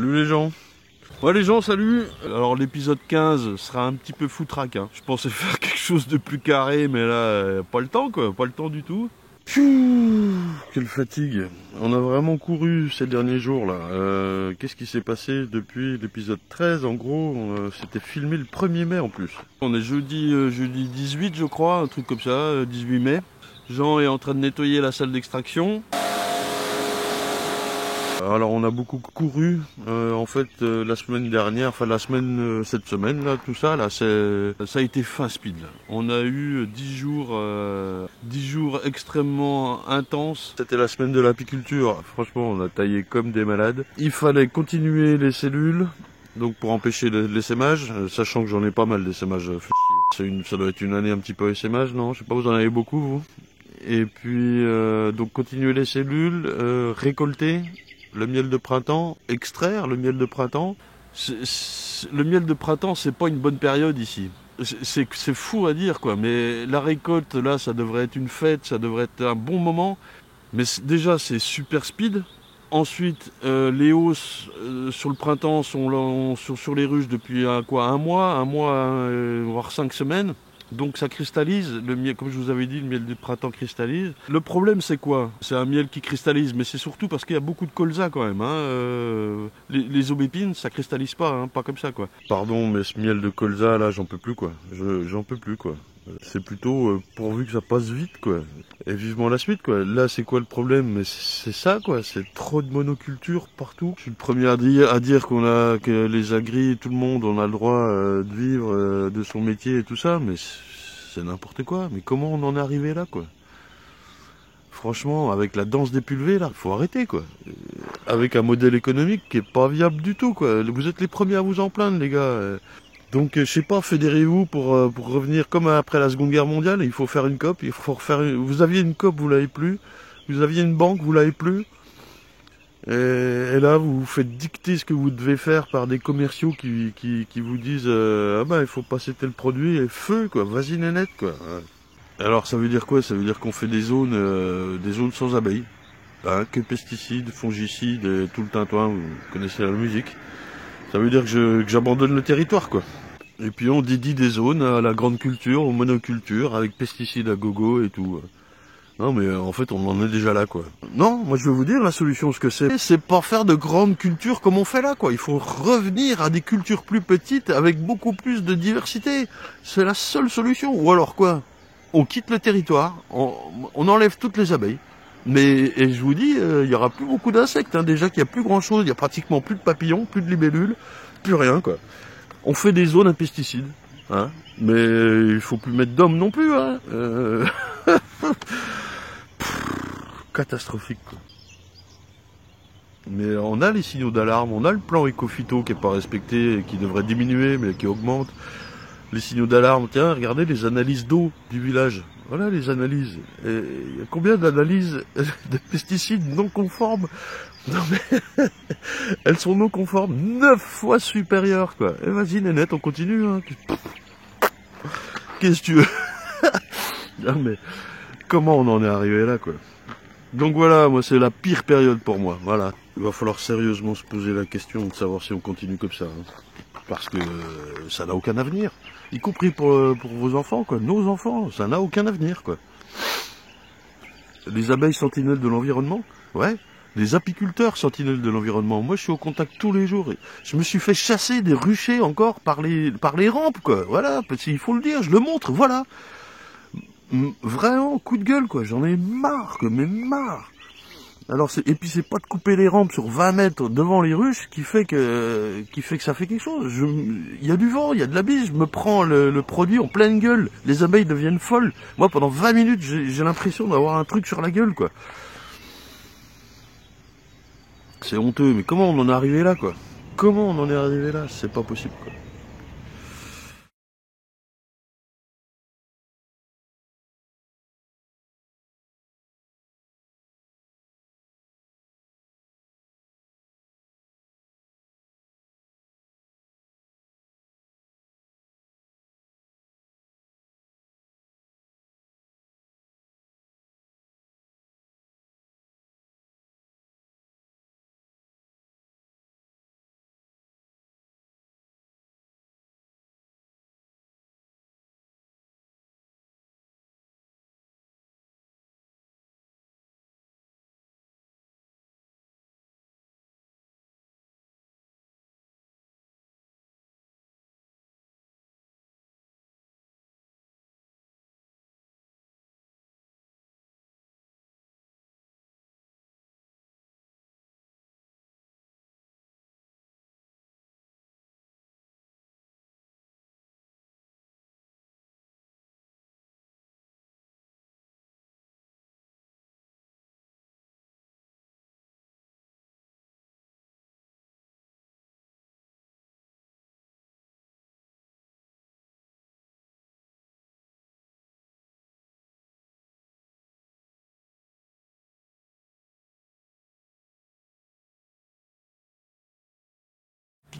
Salut les gens. Ouais les gens, salut. Alors l'épisode 15 sera un petit peu foutraque, hein. Je pensais faire quelque chose de plus carré, mais là, pas le temps quoi, pas le temps du tout. Pfiou, quelle fatigue. On a vraiment couru ces derniers jours là. Qu'est-ce qui s'est passé depuis l'épisode 13? En gros, c'était filmé le 1er mai en plus. On est jeudi 18 je crois, un truc comme ça, 18 mai. Jean est en train de nettoyer la salle d'extraction. Alors on a beaucoup couru en fait la semaine dernière, enfin la semaine cette semaine là, tout ça là, ça a été fin speed là. On a eu 10 jours extrêmement intenses. C'était la semaine de l'apiculture. Franchement, on a taillé comme des malades. Il fallait continuer les cellules, donc pour empêcher l'essaimage, sachant que j'en ai pas mal d'essaimage. Ça doit être une année un petit peu essaimage, non? Je sais pas, vous en avez beaucoup vous? Et puis donc continuer les cellules, récolter le miel de printemps, extraire le miel de printemps. Le miel de printemps, c'est pas une bonne période ici. C'est fou à dire quoi, mais la récolte là, ça devrait être une fête, ça devrait être un bon moment. Mais déjà, c'est super speed. Ensuite, les hausses sur le printemps sont là, sur les ruches depuis un mois, voire 5 semaines. Donc ça cristallise, le miel, comme je vous avais dit, le miel du printemps cristallise. Le problème c'est quoi? C'est un miel qui cristallise, mais c'est surtout parce qu'il y a beaucoup de colza quand même. Hein. Les aubépines, ça cristallise pas, hein, pas comme ça quoi. Pardon, mais ce miel de colza là, j'en peux plus quoi. J'en peux plus quoi. C'est plutôt pourvu que ça passe vite quoi. Et vivement la suite quoi. Là c'est quoi le problème? Mais c'est ça quoi, c'est trop de monoculture partout. Je suis le premier à dire que les agris, tout le monde, on a le droit de vivre de son métier et tout ça, mais c'est n'importe quoi. Mais comment on en est arrivé là quoi? Franchement, avec la danse des pulvées là, faut arrêter quoi. Avec un modèle économique qui est pas viable du tout quoi. Vous êtes les premiers à vous en plaindre les gars. Donc je sais pas, fédérez-vous pour revenir comme après la Seconde Guerre mondiale. Il faut faire une COP, il faut refaire. Vous aviez une COP, vous l'avez plus. Vous aviez une banque, vous l'avez plus. Et là, vous vous faites dicter ce que vous devez faire par des commerciaux qui vous disent ah ben il faut passer tel produit et feu quoi, vas-y nénette quoi. Alors ça veut dire quoi? Ça veut dire qu'on fait des zones sans abeilles, hein, que pesticides, fongicides, et tout le tintouin. Vous connaissez la musique. Ça veut dire que j'abandonne le territoire quoi. Et puis on dédie des zones à la grande culture, aux monocultures, avec pesticides à gogo et tout. Non mais en fait on en est déjà là quoi. Non, moi je vais vous dire la solution, ce que c'est pas faire de grandes cultures comme on fait là quoi. Il faut revenir à des cultures plus petites avec beaucoup plus de diversité. C'est la seule solution. Ou alors quoi? On quitte le territoire, on enlève toutes les abeilles. Mais et je vous dis, il y aura plus beaucoup d'insectes. Hein. Déjà qu'il y a plus grand chose, il y a pratiquement plus de papillons, plus de libellules, plus rien quoi. On fait des zones à pesticides, hein, mais il faut plus mettre d'hommes non plus, hein. Catastrophique, quoi. Mais on a les signaux d'alarme, on a le plan éco-phyto qui est pas respecté et qui devrait diminuer, mais qui augmente. Les signaux d'alarme, tiens, regardez les analyses d'eau du village. Voilà les analyses. Et il y a combien d'analyses de pesticides non conformes? Non mais elles sont non conformes 9 fois supérieures quoi. Et vas-y nénette, on continue hein. Qu'est-ce que tu veux? Non mais comment on en est arrivé là quoi? Donc voilà, moi c'est la pire période pour moi. Voilà. Il va falloir sérieusement se poser la question de savoir si on continue comme ça. Hein. Parce que ça n'a aucun avenir. Y compris pour vos enfants, quoi. Nos enfants, ça n'a aucun avenir, quoi. Les abeilles sentinelles de l'environnement, ouais. Les apiculteurs sentinelles de l'environnement. Moi, je suis au contact tous les jours. Je me suis fait chasser des ruchers encore par les rampes, quoi. Voilà, parce qu'il faut le dire, je le montre, voilà. Vraiment, coup de gueule, quoi. J'en ai marre, quoi, mais marre. Alors et puis c'est pas de couper les rampes sur 20 mètres devant les ruches qui fait que ça fait quelque chose. Il y a du vent, il y a de la bise, je me prends le produit en pleine gueule. Les abeilles deviennent folles. Moi pendant 20 minutes j'ai l'impression d'avoir un truc sur la gueule quoi. C'est honteux, mais comment on en est arrivé là quoi? Comment on en est arrivé là? C'est pas possible quoi.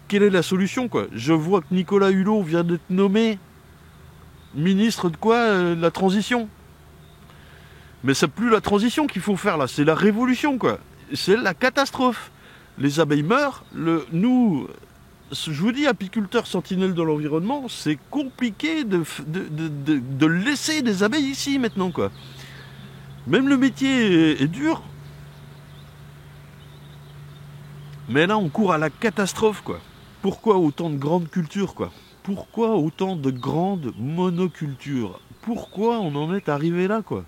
quelle est la solution, quoi? Je vois que Nicolas Hulot vient d'être nommé ministre de quoi? La transition. Mais c'est plus la transition qu'il faut faire là, c'est la révolution, quoi. C'est la catastrophe. Les abeilles meurent. Nous, je vous dis, apiculteurs sentinelles de l'environnement, c'est compliqué de laisser des abeilles ici maintenant, quoi. Même le métier est dur. Mais là, on court à la catastrophe, quoi. Pourquoi autant de grandes cultures, quoi? Pourquoi autant de grandes monocultures? Pourquoi on en est arrivé là, quoi?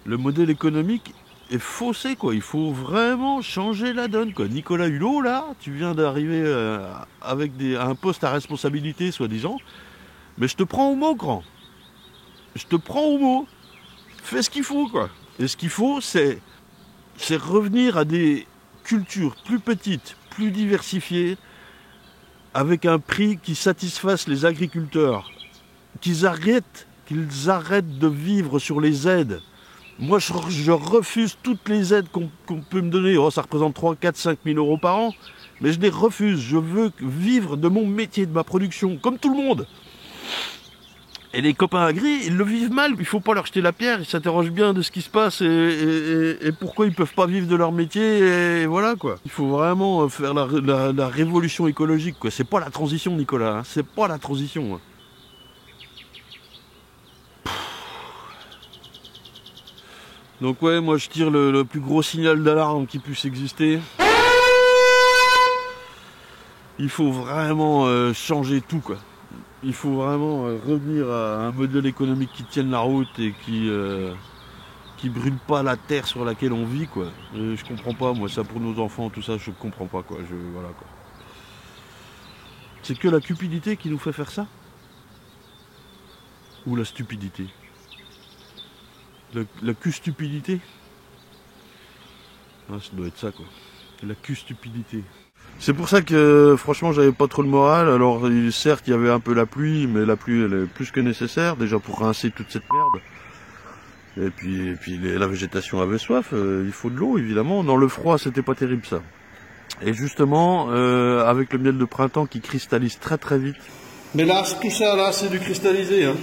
Le modèle économique est faussé, quoi. Il faut vraiment changer la donne, quoi. Nicolas Hulot, là, tu viens d'arriver avec un poste à responsabilité, soi-disant. Mais je te prends au mot, grand. Je te prends au mot. Fais ce qu'il faut, quoi. Et ce qu'il faut, c'est revenir à des cultures plus petites, plus diversifiées, avec un prix qui satisfasse les agriculteurs, qu'ils arrêtent de vivre sur les aides. Moi, je refuse toutes les aides qu'on peut me donner. Oh, ça représente 3, 4, 5 000 euros par an, mais je les refuse. Je veux vivre de mon métier, de ma production, comme tout le monde. Et les copains agris, ils le vivent mal, il ne faut pas leur jeter la pierre, ils s'interrogent bien de ce qui se passe et pourquoi ils ne peuvent pas vivre de leur métier, et voilà, quoi. Il faut vraiment faire la révolution écologique, quoi. C'est pas la transition, Nicolas, hein. C'est pas la transition. Hein. Donc ouais, moi je tire le plus gros signal d'alarme qui puisse exister. Il faut vraiment changer tout, quoi. Il faut vraiment revenir à un modèle économique qui tienne la route et qui brûle pas la terre sur laquelle on vit, quoi. Je comprends pas, moi, ça pour nos enfants, tout ça, je comprends pas, quoi. Voilà, quoi. C'est que la cupidité qui nous fait faire ça? Ou la stupidité? La custupidité? Ah, ça doit être ça, quoi. La custupidité. C'est pour ça que franchement j'avais pas trop le moral. Alors certes il y avait un peu la pluie, mais la pluie elle est plus que nécessaire déjà pour rincer toute cette merde. Et puis la végétation avait soif, il faut de l'eau évidemment. Dans le froid c'était pas terrible ça. Et justement avec le miel de printemps qui cristallise très très vite. Mais là tout ça là c'est du cristallisé, hein.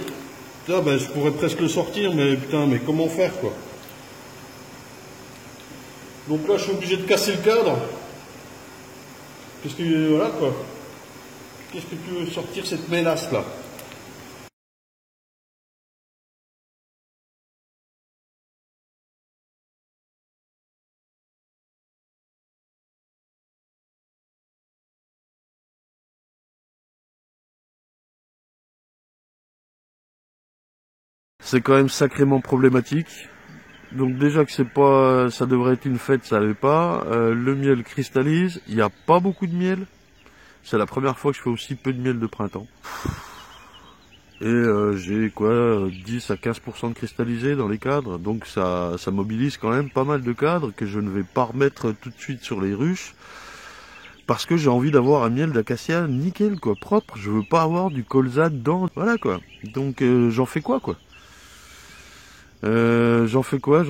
Là ben, je pourrais presque le sortir, mais putain mais comment faire, quoi. Donc là je suis obligé de casser le cadre. Qu'est-ce que, voilà, quoi. Qu'est-ce que tu veux sortir cette mélasse là? C'est quand même sacrément problématique. Donc déjà que c'est pas, ça devrait être une fête, ça l'est pas. Le miel cristallise, il n'y a pas beaucoup de miel. C'est la première fois que je fais aussi peu de miel de printemps. Et j'ai quoi, 10 à 15% de cristallisé dans les cadres. Donc ça mobilise quand même pas mal de cadres que je ne vais pas remettre tout de suite sur les ruches. Parce que j'ai envie d'avoir un miel d'acacia nickel, quoi, propre. Je veux pas avoir du colza dedans. Voilà, quoi. Donc j'en fais quoi, quoi. J'en fais quoi?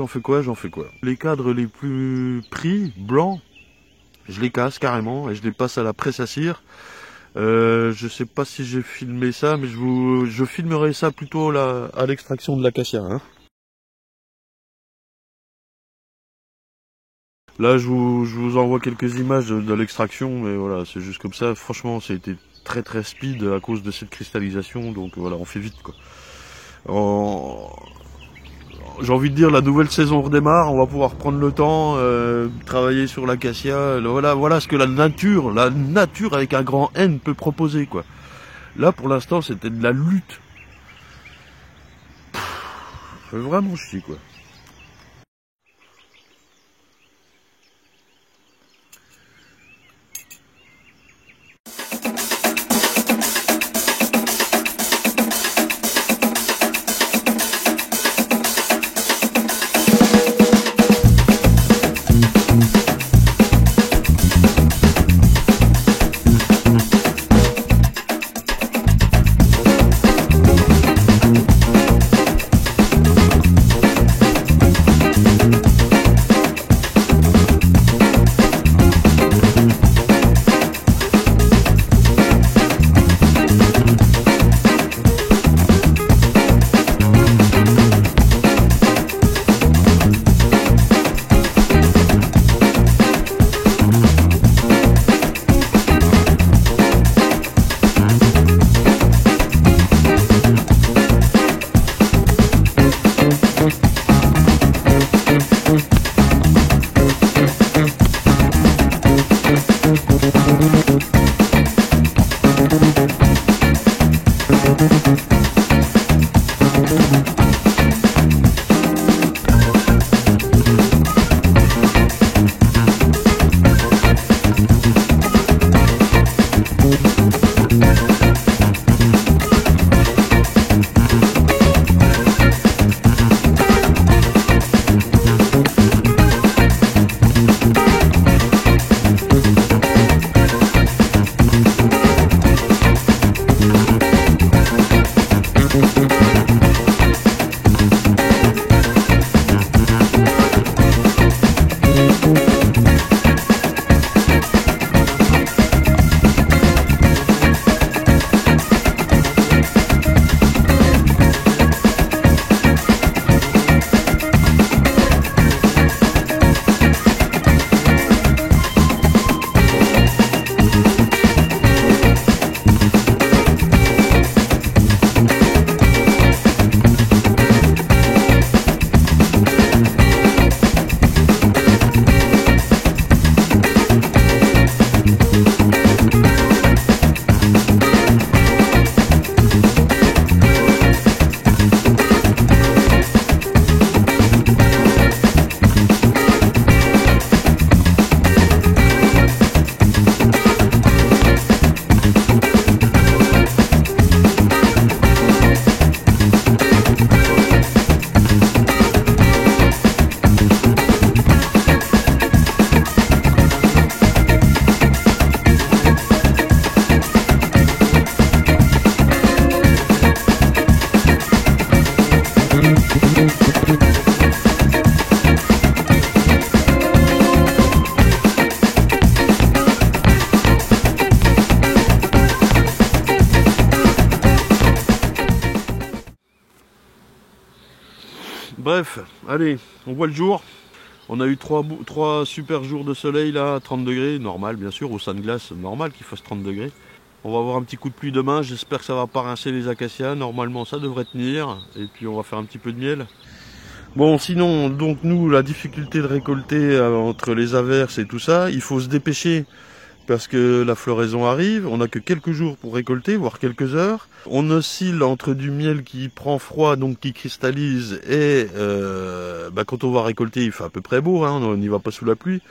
Les cadres les plus pris, blancs, je les casse carrément et je les passe à la presse à cire. Je sais pas si j'ai filmé ça, mais je filmerai ça plutôt là, à l'extraction de l'acacia. Hein. Là, je vous envoie quelques images de l'extraction, mais voilà, c'est juste comme ça. Franchement, ça a été très très speed à cause de cette cristallisation, donc voilà, on fait vite, quoi. J'ai envie de dire, la nouvelle saison redémarre, on va pouvoir prendre le temps, travailler sur l'acacia, voilà ce que la nature avec un grand N peut proposer, quoi. Là, pour l'instant, c'était de la lutte. Ça fait vraiment chier, quoi. Bref, allez, on voit le jour. On a eu trois super jours de soleil là, à 30 degrés, normal bien sûr, au sein de glace, normal qu'il fasse 30 degrés. On va avoir un petit coup de pluie demain, j'espère que ça va pas rincer les acacias, normalement ça devrait tenir, et puis on va faire un petit peu de miel. Bon, sinon, donc nous, la difficulté de récolter entre les averses et tout ça, il faut se dépêcher parce que la floraison arrive, on n'a que quelques jours pour récolter, voire quelques heures. On oscille entre du miel qui prend froid, donc qui cristallise, et quand on va récolter, il fait à peu près beau, hein, on n'y va pas sous la pluie,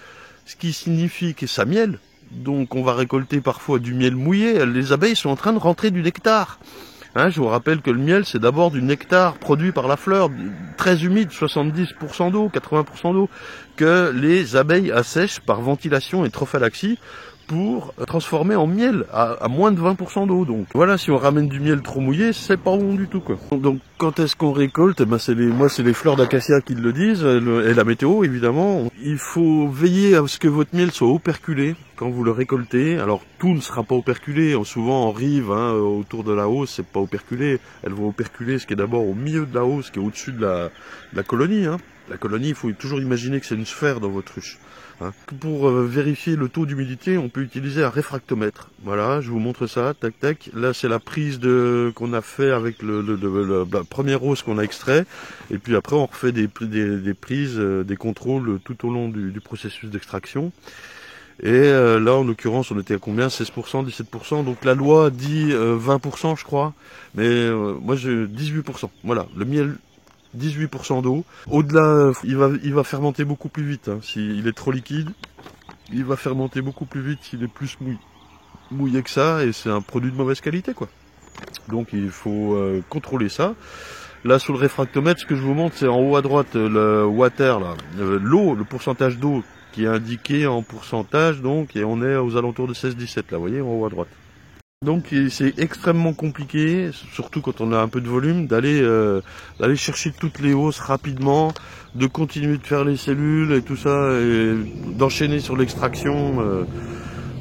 ce qui signifie que ça miel. Donc on va récolter parfois du miel mouillé, les abeilles sont en train de rentrer du nectar. Hein, je vous rappelle que le miel, c'est d'abord du nectar produit par la fleur, très humide, 70% d'eau, 80% d'eau, que les abeilles assèchent par ventilation et trophalaxie pour transformer en miel à moins de 20% d'eau. Donc voilà, si on ramène du miel trop mouillé, c'est pas bon du tout, quoi. Donc quand est-ce qu'on récolte? Ben, c'est les fleurs d'acacia qui le disent, et la météo évidemment. Il faut veiller à ce que votre miel soit operculé quand vous le récoltez. Alors tout ne sera pas operculé, souvent en rive, hein, autour de la hausse, c'est pas operculé. Elles vont operculer ce qui est d'abord au milieu de la hausse, ce qui est au-dessus de la colonie. Hein. La colonie, il faut toujours imaginer que c'est une sphère dans votre ruche. Hein. Pour vérifier le taux d'humidité, on peut utiliser un réfractomètre. Voilà, je vous montre ça, tac tac. Là, c'est la prise qu'on a fait avec la première hausse qu'on a extrait. Et puis après, on refait des prises, des contrôles tout au long du processus d'extraction. Et là, en l'occurrence, on était à combien? 16%, 17%. Donc la loi dit 20%, je crois. Mais moi, j'ai 18%. Voilà, le miel, 18% d'eau. Au-delà, il va fermenter beaucoup plus vite. Hein. S'il est trop liquide, il va fermenter beaucoup plus vite s'il est plus mouillé que ça. Et c'est un produit de mauvaise qualité, quoi. Donc il faut contrôler ça. Là, sous le réfractomètre, ce que je vous montre, c'est en haut à droite, le water, là, l'eau, le pourcentage d'eau qui est indiqué en pourcentage, donc, et on est aux alentours de 16-17, là, vous voyez, en haut à droite. Donc c'est extrêmement compliqué, surtout quand on a un peu de volume, d'aller chercher toutes les hausses rapidement, de continuer de faire les cellules et tout ça, et d'enchaîner sur l'extraction,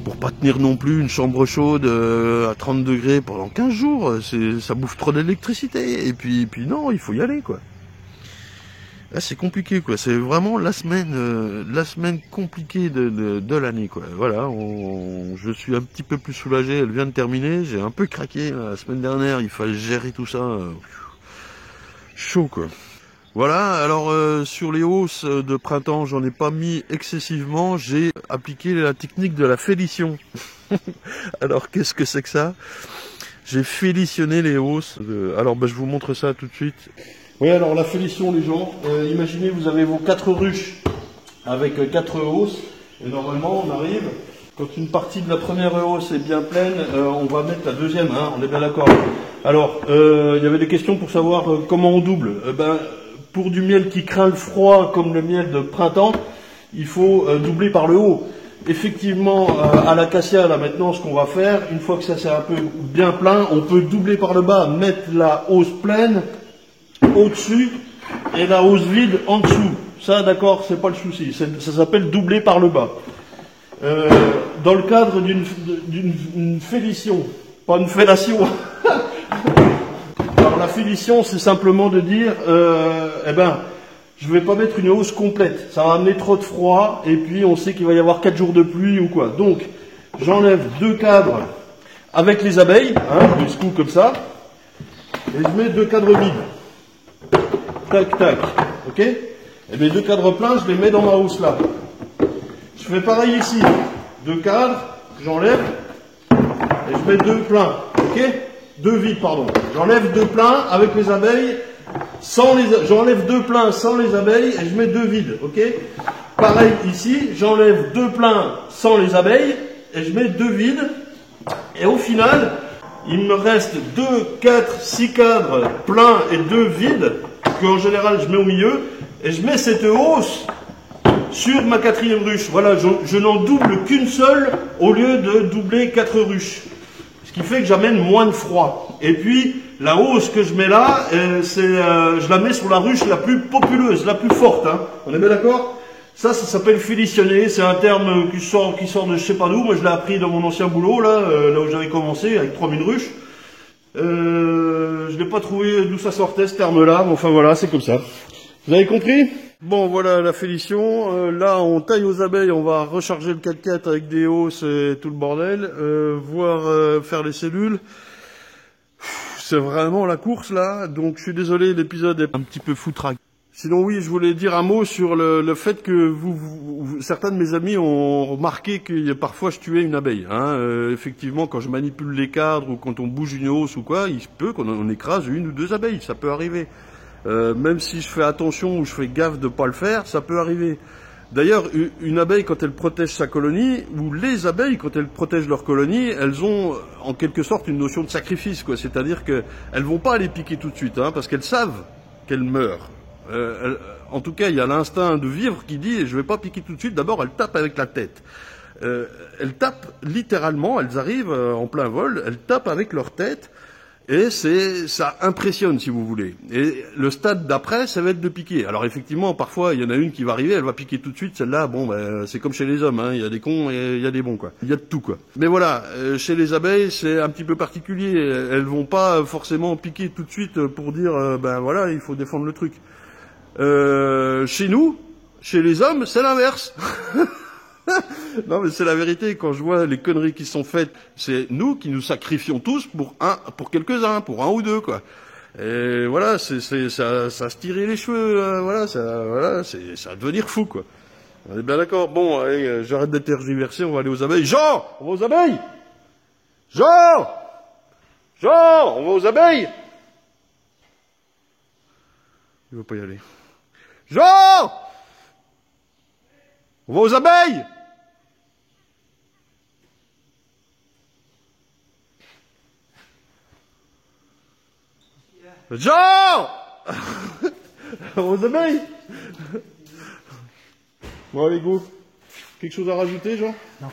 pour pas tenir non plus une chambre chaude à 30 degrés pendant 15 jours, ça bouffe trop d'électricité, et puis non, il faut y aller, quoi. Là, c'est compliqué, quoi. C'est vraiment la semaine compliquée de l'année, quoi. Voilà, je suis un petit peu plus soulagé. Elle vient de terminer. J'ai un peu craqué la semaine dernière. Il fallait gérer tout ça. Chaud, quoi. Voilà. Alors sur les hausses de printemps, j'en ai pas mis excessivement. J'ai appliqué la technique de la félition. Alors qu'est-ce que c'est que ça? J'ai félitionné les hausses. Alors je vous montre ça tout de suite. Oui, alors la félition, les gens, imaginez, vous avez vos 4 ruches avec 4 hausses, et normalement on arrive, quand une partie de la première hausse est bien pleine, on va mettre la deuxième, hein, on est bien d'accord. Alors, il y avait des questions pour savoir comment on double. Pour du miel qui craint le froid, comme le miel de printemps, il faut doubler par le haut. Effectivement, à l'acacia, là maintenant, ce qu'on va faire, une fois que ça c'est un peu bien plein, on peut doubler par le bas, mettre la hausse pleine au-dessus et la hausse vide en dessous. Ça, d'accord, c'est pas le souci. Ça s'appelle doubler par le bas. Dans le cadre d'une félition, pas une fellation. Alors la félition, c'est simplement de dire, je vais pas mettre une hausse complète. Ça va amener trop de froid et puis on sait qu'il va y avoir 4 jours de pluie ou quoi. Donc, j'enlève 2 cadres avec les abeilles, hein, je secoue comme ça, et je mets 2 cadres vides. Tac, tac, ok? Et mes 2 cadres pleins, je les mets dans ma hausse là. Je fais pareil ici. 2 cadres, j'enlève, et je mets 2 pleins, ok? 2 vides, pardon. J'enlève 2 pleins avec les abeilles, j'enlève 2 pleins sans les abeilles, et je mets 2 vides, ok? Pareil ici, j'enlève 2 pleins sans les abeilles, et je mets 2 vides, et au final, il me reste 2, 4, 6 cadres pleins et 2 vides, qu'en général je mets au milieu, et je mets cette hausse sur ma 4e ruche. Voilà, je n'en double qu'une seule au lieu de doubler 4 ruches. Ce qui fait que j'amène moins de froid. Et puis, la hausse que je mets là, je la mets sur la ruche la plus populeuse, la plus forte. Hein. On est bien d'accord? Ça s'appelle félitionner. C'est un terme qui sort de je sais pas d'où. Moi, je l'ai appris dans mon ancien boulot, là où j'avais commencé, avec 3000 ruches. Je n'ai pas trouvé d'où ça sortait ce terme-là, mais enfin voilà, c'est comme ça. Vous avez compris? Bon, voilà la finition. Là, on taille aux abeilles, on va recharger le 4x4 avec des hausses et tout le bordel, voir faire les cellules. C'est vraiment la course, là. Donc, je suis désolé, l'épisode est un petit peu foutraque. Sinon, oui, je voulais dire un mot sur le fait que certains de mes amis ont remarqué que parfois je tuais une abeille. Effectivement, quand je manipule les cadres ou quand on bouge une hausse ou quoi, il se peut qu'on écrase une ou deux abeilles. Ça peut arriver. Même si je fais attention ou je fais gaffe de pas le faire, ça peut arriver. D'ailleurs, une abeille, quand elle protège sa colonie, ou les abeilles, quand elles protègent leur colonie, elles ont en quelque sorte une notion de sacrifice, quoi. C'est-à-dire qu'elles vont pas aller piquer tout de suite, parce qu'elles savent qu'elles meurent. En tout cas, il y a l'instinct de vivre qui dit je vais pas piquer tout de suite. D'abord, elles tapent avec la tête. Elles tapent littéralement. Elles arrivent en plein vol. Elles tapent avec leur tête et ça impressionne, si vous voulez. Et le stade d'après, ça va être de piquer. Alors effectivement, parfois, il y en a une qui va arriver, elle va piquer tout de suite. Celle-là, bon, c'est comme chez les hommes. Il y a des cons et il y a des bons, quoi. Il y a de tout, quoi. Mais voilà, chez les abeilles, c'est un petit peu particulier. Elles vont pas forcément piquer tout de suite pour dire, voilà, il faut défendre le truc. Chez nous, chez les hommes, c'est l'inverse. Non, mais c'est la vérité. Quand je vois les conneries qui sont faites, c'est nous qui nous sacrifions tous pour quelques-uns, pour un ou deux, quoi. Et voilà, ça se tirer les cheveux, ça va devenir fou, quoi. On est bien d'accord. Bon, allez, j'arrête d'être tergiversé, on va aller aux abeilles. Jean, on va aux abeilles. Jean, on va aux abeilles. Il veut pas y aller. Jean! On va aux abeilles! Jean! On va aux abeilles! Bon, allez, go. Quelque chose à rajouter, Jean? Non.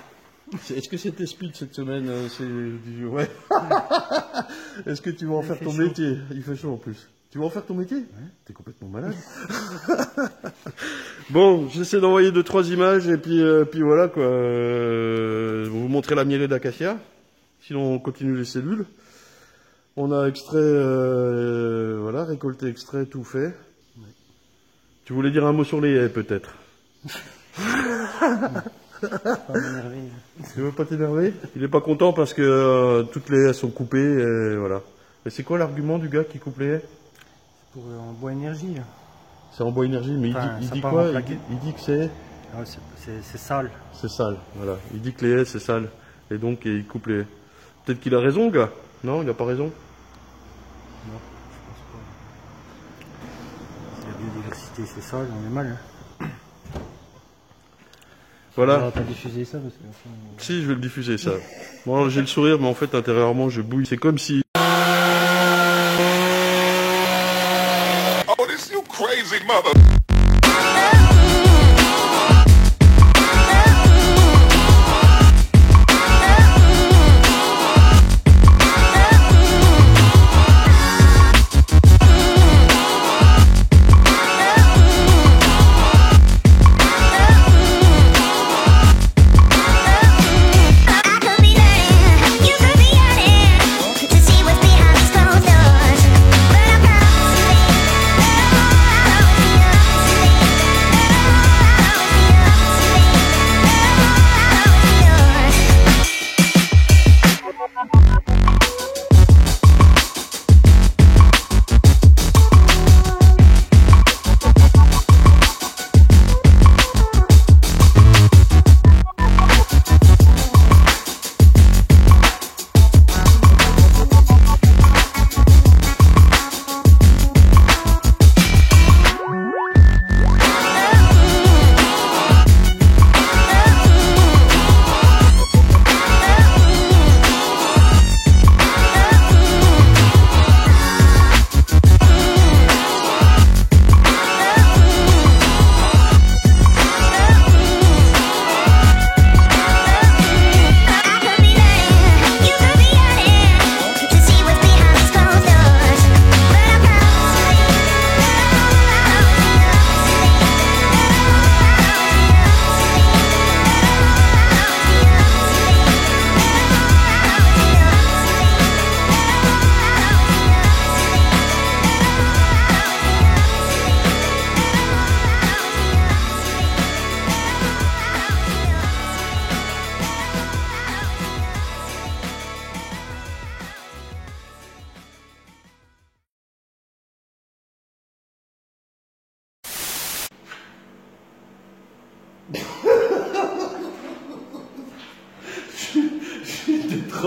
Est-ce que c'était speed cette semaine? Ouais. Est-ce que tu vas en faire ton métier? Il fait chaud en plus. Tu vas en faire ton métier? Ouais. T'es complètement malade. Bon, j'essaie d'envoyer 2-3 images et puis voilà, quoi. Vous montrer la mielée d'acacia. Sinon, on continue les cellules. On a extrait, voilà, récolté, extrait, tout fait. Ouais. Tu voulais dire un mot sur les haies, peut-être? Pas m'énerver. Tu veux pas t'énerver? Il est pas content parce que toutes les haies sont coupées, et voilà. Et c'est quoi l'argument du gars qui coupe les haies? Pour en bois énergie. Là. C'est en bois énergie, mais il dit quoi? Il dit que c'est... Ah, c'est sale. C'est sale, voilà. Il dit que les haies, c'est sale. Et donc, il coupe les haies. Peut-être qu'il a raison, gars. Non, il n'a pas raison. Non, je pense pas. Si la biodiversité, c'est sale, on est mal. Hein. Voilà. On va pas diffuser ça parce que... Si, je vais le diffuser, ça. Bon, j'ai le sourire, mais en fait, intérieurement, je bouille. C'est comme si... Oh, this you crazy mother...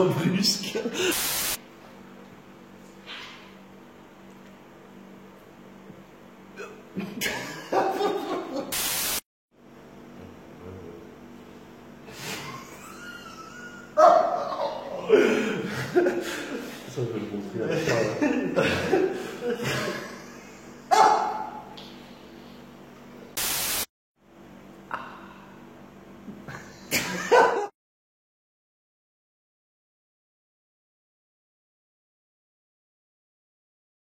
trop brusque. Ça, je vais le montrer à la fin.